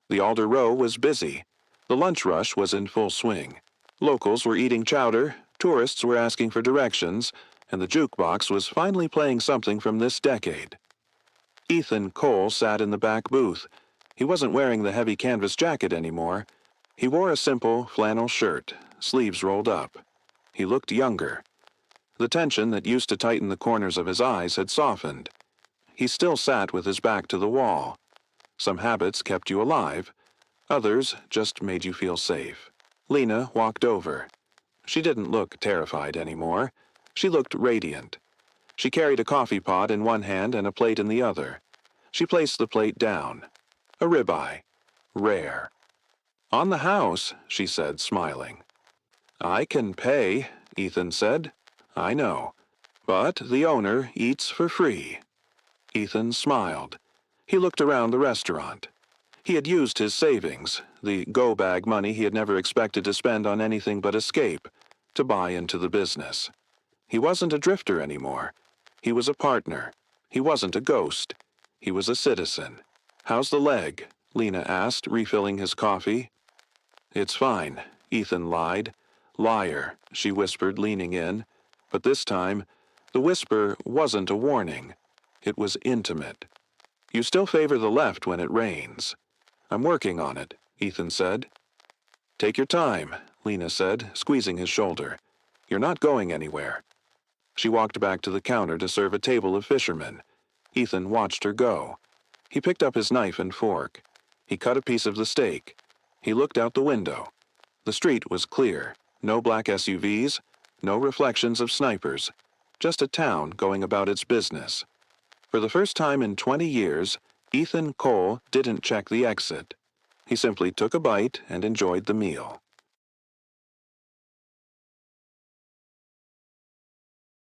The Alder Row was busy. The lunch rush was in full swing. Locals were eating chowder, tourists were asking for directions, and the jukebox was finally playing something from this decade. Ethan Cole sat in the back booth. He wasn't wearing the heavy canvas jacket anymore. He wore a simple flannel shirt, sleeves rolled up. He looked younger. The tension that used to tighten the corners of his eyes had softened. He still sat with his back to the wall. Some habits kept you alive. Others just made you feel safe. Lena walked over. She didn't look terrified anymore. She looked radiant. She carried a coffee pot in one hand and a plate in the other. She placed the plate down. A ribeye. Rare. "On the house," she said, smiling. "I can pay," Ethan said. "I know. But the owner eats for free." Ethan smiled. He looked around the restaurant. He had used his savings, the go-bag money he had never expected to spend on anything but escape, to buy into the business. He wasn't a drifter anymore. He was a partner. He wasn't a ghost. He was a citizen. "How's the leg?" Lena asked, refilling his coffee. "It's fine," Ethan lied. "Liar," she whispered, leaning in. But this time, the whisper wasn't a warning. It was intimate. "You still favor the left when it rains." "I'm working on it," Ethan said. "Take your time," Lena said, squeezing his shoulder. "You're not going anywhere." She walked back to the counter to serve a table of fishermen. Ethan watched her go. He picked up his knife and fork. He cut a piece of the steak. He looked out the window. The street was clear. No black SUVs. no reflections of snipers, just a town going about its business. For the first time in 20 years, Ethan Cole didn't check the exit. He simply took a bite and enjoyed the meal.